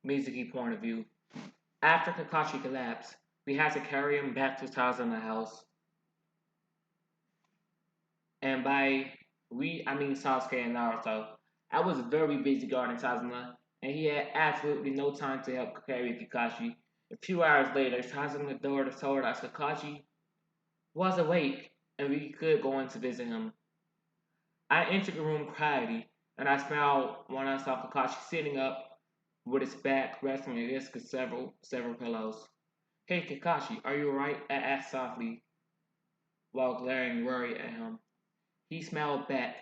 Mizuki point of view. After Kakashi collapsed, we had to carry him back to Tazuna house. And by we, I mean Sasuke and Naruto. I was very busy guarding Tazuna, and he had absolutely no time to help carry Kakashi. A few hours later, Tazuna's daughter told us Kakashi was awake, and we could go in to visit him. I entered the room quietly, and I smiled when I saw Kakashi sitting up with his back resting against several pillows. Hey Kakashi, are you alright? I asked softly while glaring worry at him. He smiled back,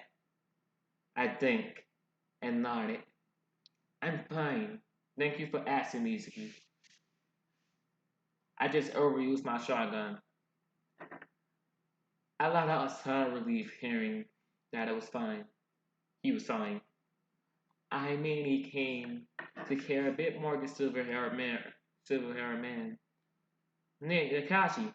I think, and nodded. I'm fine. Thank you for asking, Mizuki. I just overused my shotgun. I let out a sigh of relief hearing that it was fine. He was fine. I mainly came to care a bit more the silver-haired man. Silver-haired man. Kakashi,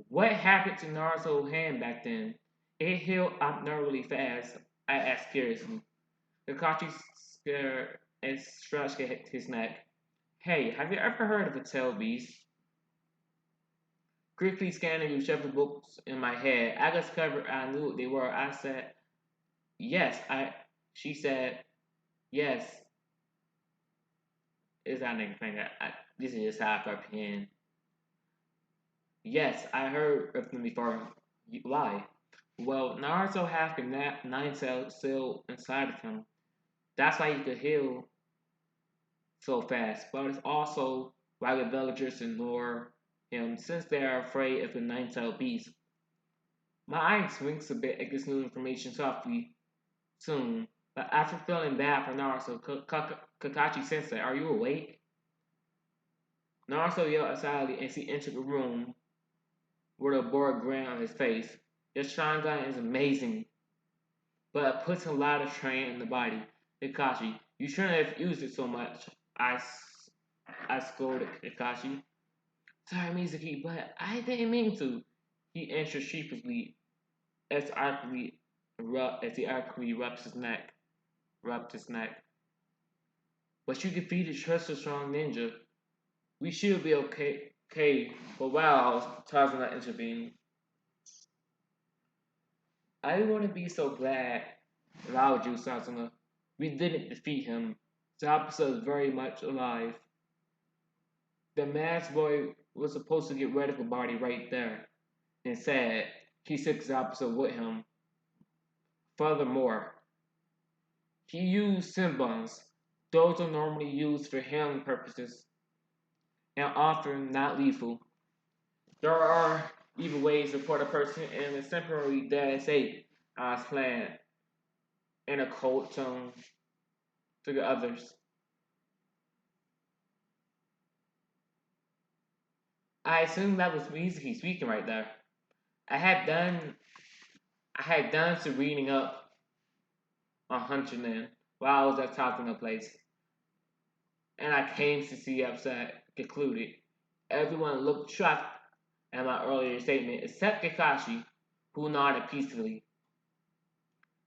what happened to Naruto's hand back then? It healed abnormally fast. I asked curiously. Kakashi scared and stretched his neck. Hey, have you ever heard of a tail beast? Quickly scanning the shelf of books in my head, I discovered I knew what they were. I said, yes, she said, yes. Is that anything? This is just how I comprehend. Yes, I heard of them before. Why? Well, Naruto has the nine cell still inside of him. That's why he could heal so fast. But it's also why the villagers ignore him since they are afraid of the nine tailed beast. My eye winks a bit at this new information softly soon, but after feeling bad for Naruto, Kakashi Sensei, are you awake? Naruto yelled excitedly as he entered the room with a bored grin on his face. Your Sharingan is amazing, but it puts a lot of strain on the body. Kakashi, you shouldn't have used it so much. I scolded Kakashi. Sorry, Mizuki, but I didn't mean to. He answered sheepishly as he awkwardly rubbed his neck. But you defeated Trust Strong Ninja. We should be okay. Okay, but wow, Tazuna intervened. I want to be so glad about you, Tazuna. We didn't defeat him. Zabuza is very much alive. The masked boy was supposed to get rid of the body right there. Instead, he took Zabuza with him. Furthermore, he used Simbons. Those are normally used for healing purposes and often not lethal. There are even ways to put a person in a temporary dead state as planned in a cold tone to the others. I assume that was Mizuki speaking right there. I had done some reading up on Hunterman while I was at Talking Place, and I came to see upset concluded. Everyone looked shocked at my earlier statement, except Kakashi, who nodded peacefully.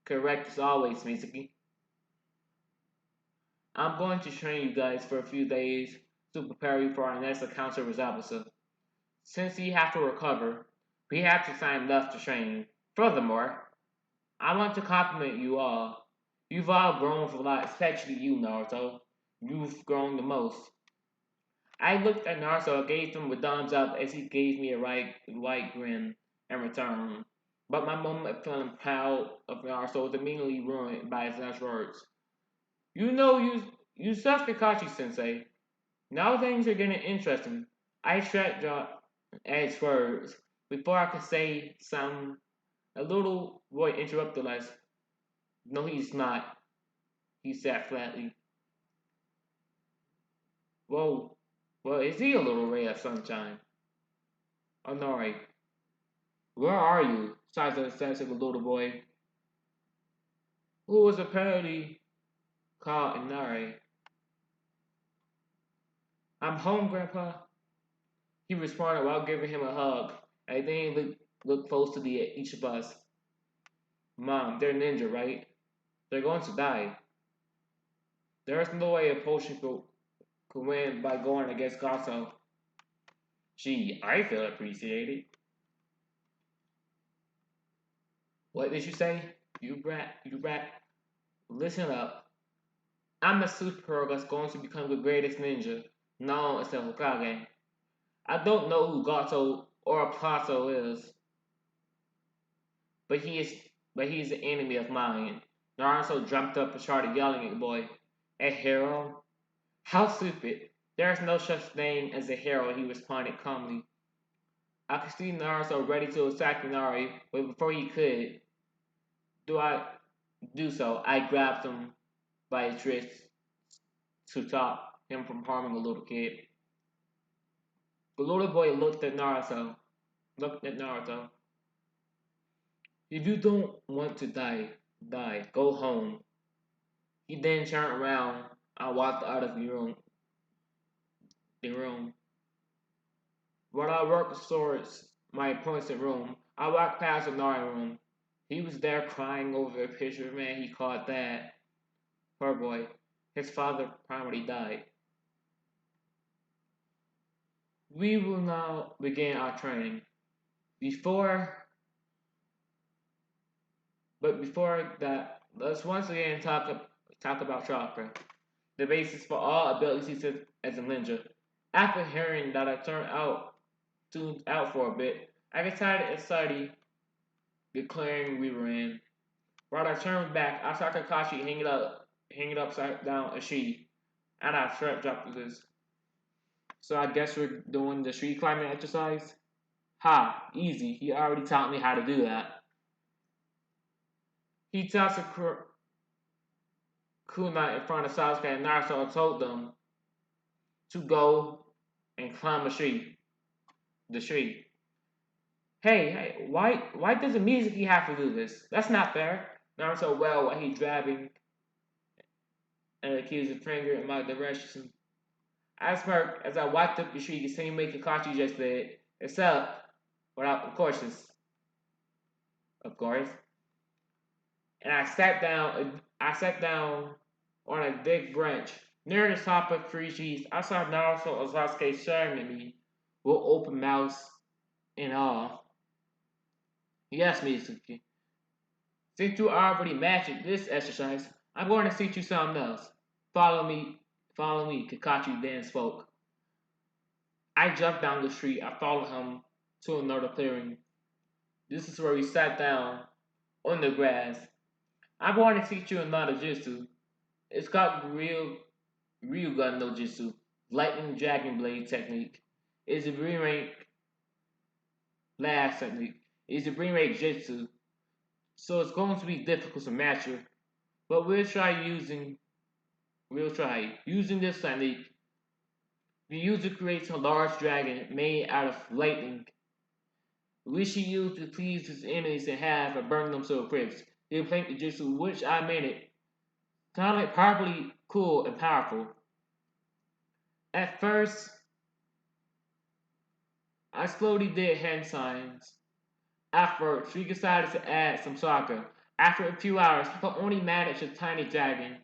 Correct as always, Mizuki. I'm going to train you guys for a few days to prepare you for our next encounter with Zabuza. Since you have to recover, we have to time left to train. Furthermore, I want to compliment you all. You've all grown a lot, especially you, Naruto. You've grown the most. I looked at Naruto and gave him a thumbs up as he gave me a wide grin in return. But my moment of feeling proud of Naruto was immediately ruined by his last words. You know you suck Kakashi sensei. Now things are getting interesting. I shut up at his words. Before I could say something, a little boy interrupted us. No, he's not, he said flatly. Whoa, well, is he a little ray of sunshine? Honore, where are you? Sizer said to the little boy, who was apparently called Inare. I'm home, Grandpa. He responded while giving him a hug, and then he looked close to each of us. Mom, they're ninja, right? They're going to die. There's no way a potion could could win by going against Gato. Gee, I feel appreciated. What did you say? You brat. Listen up. I'm a superhero that's going to become the greatest ninja, known as the Hokage. I don't know who Gato or Plato is, but he is but he's an enemy of mine. Naruto jumped up and started yelling at the boy. A hero? How stupid. There is no such thing as a hero, he responded calmly. I could see Naruto ready to attack Inari, but before he could do I do so, I grabbed him by his wrist to stop him from harming the little kid. The little boy looked at Naruto. If you don't want to die, go home. He then turned around and walked out of the room. While I worked towards my appointed room, I walked past another room. He was there crying over a picture of a man he called Dad. Poor boy. His father probably died. We will now begin our training. Before before that, let's once again talk about chakra, the basis for all abilities as a ninja. After hearing that I tuned out for a bit, I decided to study the clearing we were in. While I turned back, I saw Kakashi hanging upside down a tree, and I shrugged up this. So I guess we're doing the tree climbing exercise? Ha, easy. He already taught me how to do that. He tossed a kunai in front of Sasuke and Naruto and told them to go and climb the tree. Hey, why does the music have to do this? That's not fair. Naruto well while he dragging and accused a finger in my direction. I smirked as I walked up the street the same way Kakashi just did, except without the courses, of course. And I sat down on a big branch near the top of three trees. I saw Naruto and Sasuke staring at me with open mouths in awe. Yes, Mitsuki. Since you already mastered this exercise, I'm going to teach you something else. Follow me, follow me, Kakashi then spoke. I jumped down the street. I followed him to another clearing. This is where we sat down on the grass. I'm going to teach you another jutsu. It's called Ryugun no Jutsu, Lightning Dragon Blade technique. It's a remake blast technique. It's a remake jutsu, so it's going to be difficult to master. But we'll try using this technique. The user creates a large dragon made out of lightning, which he used to please his enemies in half and burn them to a crisp. He played the jutsu, which I made it sounded properly cool and powerful. At first, I slowly did hand signs. Afterwards, we decided to add some soccer. After a few hours, I could only manage a tiny dragon.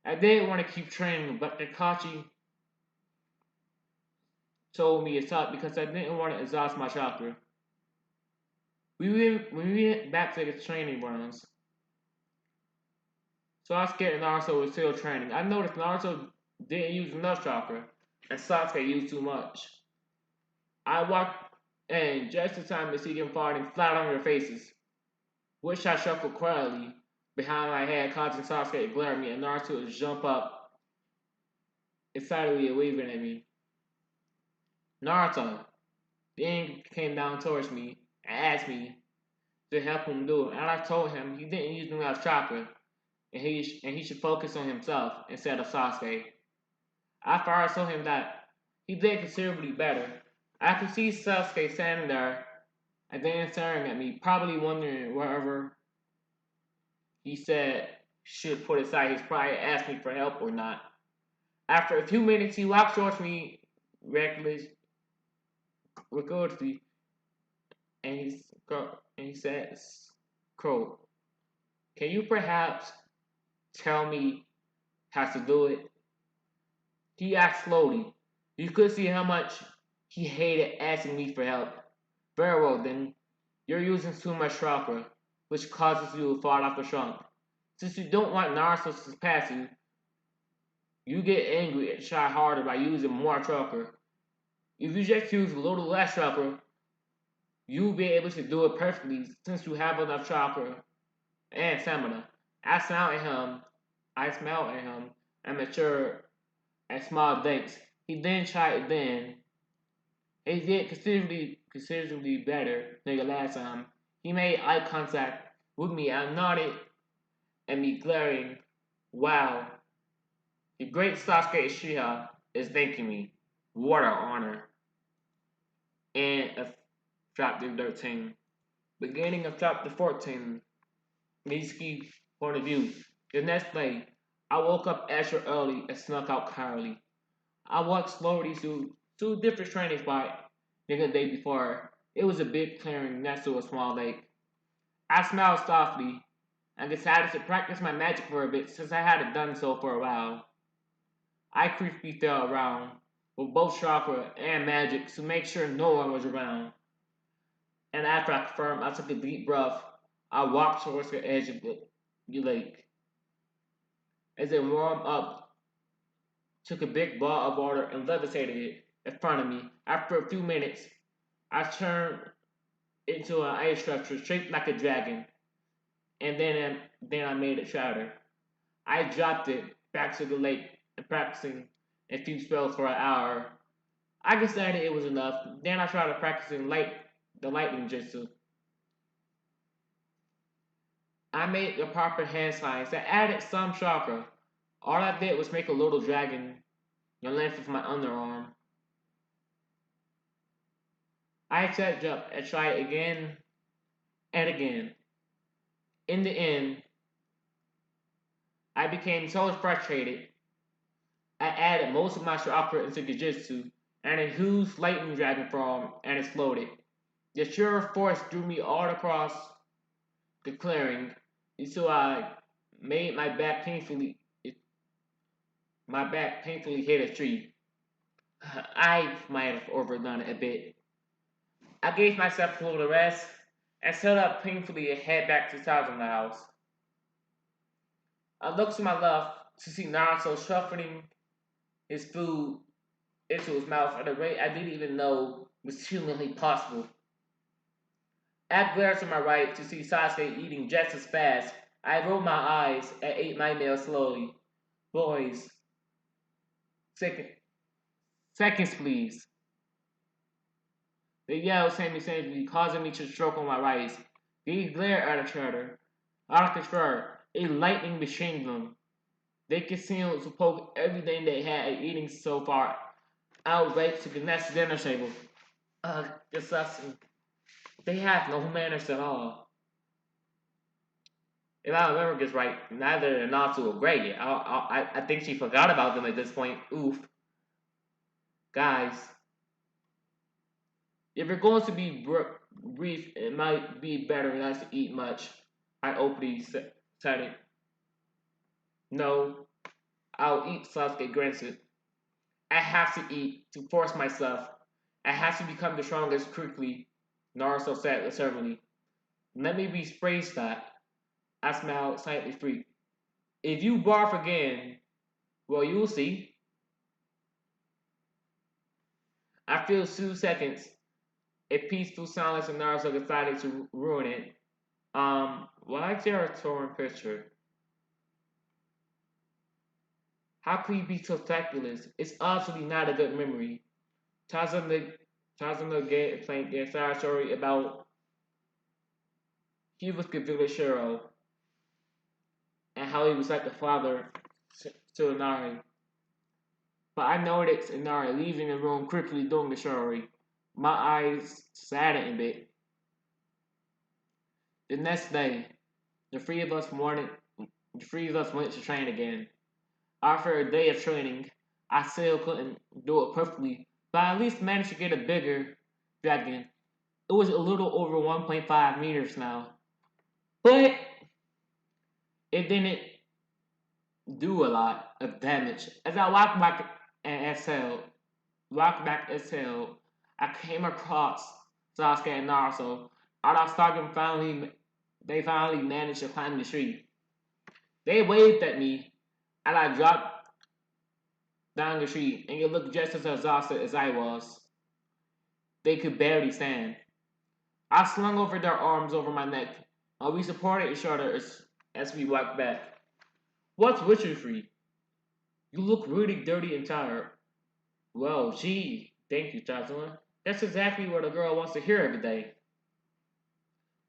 I didn't want to keep training, but Nakachi told me to stop because I didn't want to exhaust my chakra. When we went back to the training grounds, Sasuke and Naruto were still training. I noticed Naruto didn't use enough chakra, and Sasuke used too much. I walked in just in time to see them falling flat on their faces, which I chuckled quietly behind my head, causing Sasuke to glare at me and Naruto to jump up excitedly waving at me. Naruto then came down towards me and asked me to help him do it, and I told him he didn't use enough chakra and he should focus on himself instead of Sasuke. After I told him that, he did considerably better. I could see Sasuke standing there and then staring at me, probably wondering whether he said should put aside his pride and ask me for help or not. After a few minutes, he walked towards me recklessly, and he says, "Crow, can you perhaps tell me how to do it?" He asked slowly. You could see how much he hated asking me for help. Very well then. You're using too much chakra, which causes you to fall off the trunk. Since you don't want Naruto to pass you, you get angry and try harder by using more chakra. If you just use a little less chakra, you'll be able to do it perfectly since you have enough chakra and stamina. I smiled at him. I smiled at him and matured at small thanks. He then tried again. He did considerably better than the last time. He made eye contact with me and nodded at me, glaring. Wow, the great Sasuke Uchiha is thanking me. What an honor. And of chapter 13. Beginning of chapter 14. Mitsuki's point of view. The next day, I woke up extra early and snuck out cowardly. I walked slowly to two different training spots than the day before. It was a big clearing next to a small lake. I smiled softly and decided to practice my magic for a bit since I hadn't done so for a while. I creepily felt around with both chakra and magic to make sure no one was around. And after I confirmed, I took a deep breath. I walked towards the edge of the lake. As it warmed up, took a big ball of water and levitated it in front of me. After a few minutes, I turned into an ice structure shaped like a dragon, and then I made it shatter. I dropped it back to the lake and practicing a few spells for an hour. I decided it was enough. Then I started practicing the lightning jutsu. I made the proper hand signs that added some chakra. All I did was make a little dragon the length of my underarm. I checked up and tried again and again. In the end, I became so frustrated, I added most of my chakra into Genjutsu, and a huge lightning dragon formed and exploded. The sheer force drew me all across the clearing until I made my back painfully hit a tree. I might have overdone it a bit. I gave myself a little rest and set up painfully and head back to Thousand House. I looked to my left to see Naruto shuffling his food into his mouth at a rate I didn't even know was humanly possible. I glared to my right to see Sasuke eating just as fast. I rolled my eyes and ate my meal slowly. Boys, second, seconds please. They yelled simultaneously, causing me to stroke on my rice. They glared at each other. Out of control, a lightning machine them. They continued to poke everything they had eating so far out right to the next dinner table. Disgusting. They have no manners at all. If I remember this right, neither Natsu or Grey. I think she forgot about them at this point. Oof. Guys, if you're going to be brief, it might be better not to eat much. I openly said it. No, I'll eat, Sasuke granted. I have to eat to force myself. I have to become the strongest quickly, Naruto said assertively. Let me rephrase that. I smiled slightly free. If you barf again, well, you'll see. After 2 seconds, a peaceful silence, and Naruto decided to ruin it. Why is there a torn picture? How could you be so tactless? It's obviously not a good memory. Tazuma explained the entire story about he was convicted Shiro and how he was like the father to Inari. But I noticed Inari leaving the room quickly during the story. My eyes saddened a bit. The next day, the three of us went to train again. After a day of training, I still couldn't do it perfectly, but I at least managed to get a bigger dragon. It was a little over 1.5 meters now. But it didn't do a lot of damage. As I walked back and exhaled. Walked back, exhaled. I came across Sasuke and Naruto. Our Sasuke they finally managed to climb the tree. They waved at me, and I dropped down the tree, and you looked just as exhausted as I was. They could barely stand. I slung over their arms over my neck, and we supported each other as we walked back. What's with you, Free? You look really dirty and tired. Well, gee, thank you, Jocelyn. That's exactly what a girl wants to hear every day.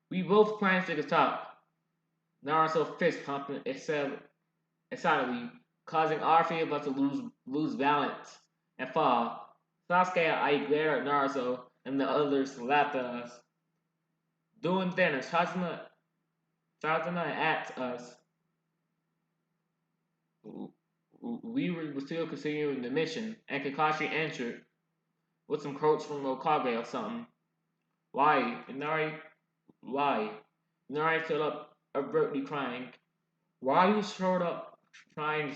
We both climbed to the top. Naruto fist pumping excitedly, causing all three of us to lose balance and fall. Sasuke and I glared at Naruto, and the others laughed at us. Doing then, Shazuna asked us, we were still continuing the mission, and Kakashi answered with some quotes from Okage or something. Why? Why? Inari stood up, abruptly crying. Why you showed up trying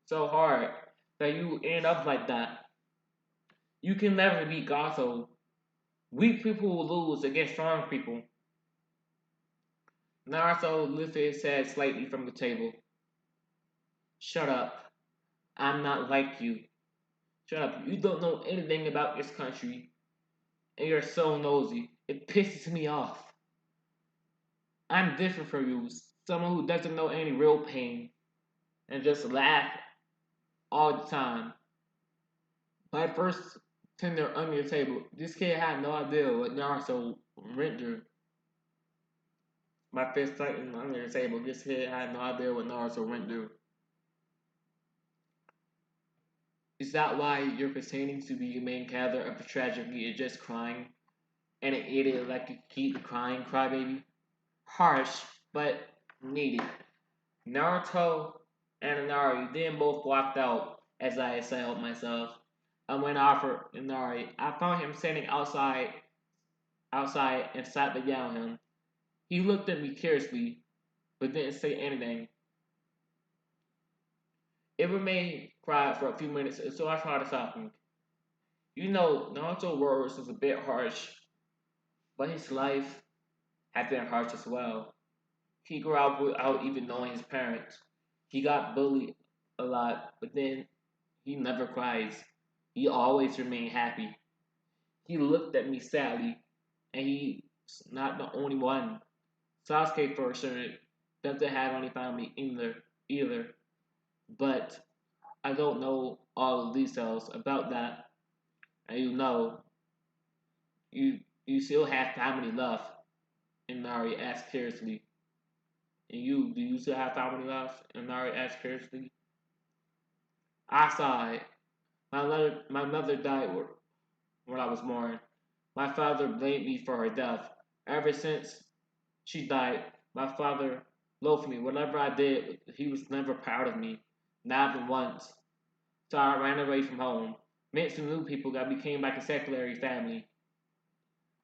so hard that you end up like that? You can never beat Gato. Weak people will lose against strong people. Naruto lifted his head slightly from the table. Shut up. I'm not like you. Shut up. You don't know anything about this country, and you're so nosy. It pisses me off. I'm different from you, someone who doesn't know any real pain and just laugh all the time. My first tender under the table, this kid had no idea what Naruto went through. My fist tightened under the table, this kid had no idea what Naruto went through. Is that why you're pretending to be the main character of a tragedy and just crying? And an idiot like you keep crying, crybaby? Harsh, but needed. Naruto and Inari then both walked out as I assailed myself. I went after Inari. I found him standing outside and sat down him. He looked at me curiously, but didn't say anything. It remained quiet for a few minutes, so I started talking. You know, Naruto's words was a bit harsh, but his life had been harsh as well. He grew up without even knowing his parents. He got bullied a lot, but then he never cries. He always remained happy. He looked at me sadly, and he's not the only one. Sasuke for sure doesn't have any family either. But I don't know all the details about that. And you still have family left. And Nari asked curiously. And do you still have family left? And Nari asked curiously. I sighed. My mother died when I was born. My father blamed me for her death. Ever since she died, my father loathed me. Whatever I did, he was never proud of me. Not even once. So I ran away from home. Met some new people that became like a secondary family.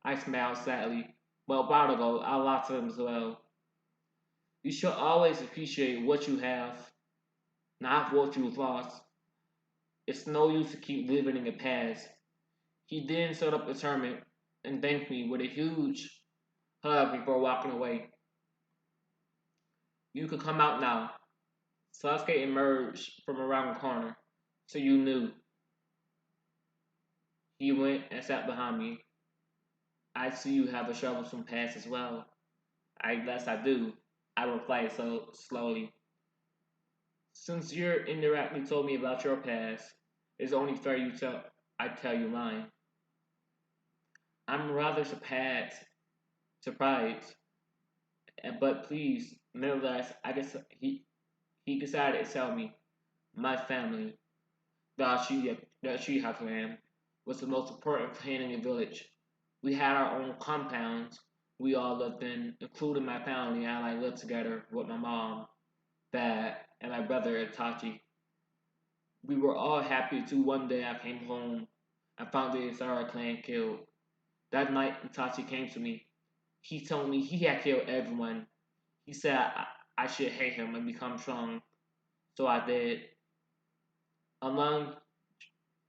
I smiled sadly. Well, about to go, I lost them as well. You should always appreciate what you have, not what you've lost. It's no use to keep living in the past. He then stood up determined and thanked me with a huge hug before walking away. You could come out now. Sasuke emerged from around the corner, so you knew. He went and sat behind me. I see you have a troublesome past as well. I guess I do. I replied so slowly. Since you indirectly told me about your past, it's only fair I tell you mine. I'm rather surprised, but please, nevertheless, I guess he decided to tell me my family, the Uchiha clan, was the most important clan in the village. We had our own compounds we all lived in, including my family, and I lived together with my mom, dad, and my brother Itachi. We were all happy till one day I came home and found the entire clan killed. That night, Itachi came to me. He told me he had killed everyone. He said I should hate him and become strong. So I did. Among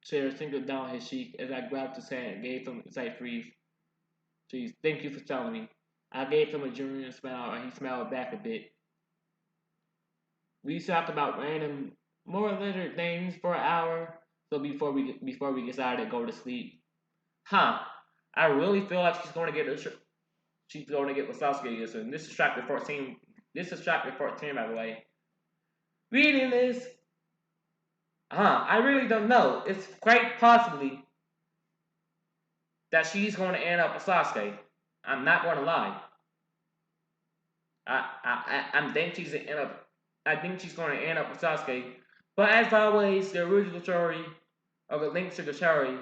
tear singled down his cheek as I grabbed his hand and gave him a tight freeze. Please, thank you for telling me. I gave him a genuine smile and he smiled back a bit. We talked about random, more littered things for an hour. So before we decided to go to sleep, huh? I really feel like she's going to get with Sasuke this one. This is chapter 14. This is chapter 14, by the way. Reading this, I really don't know. It's quite possibly that she's going to end up with Sasuke. I'm not going to lie. I think she's gonna end up. I think she's going to end up with Sasuke. But as always, the original story or the link to the story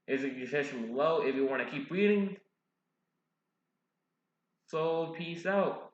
is in the description below if you want to keep reading. So peace out.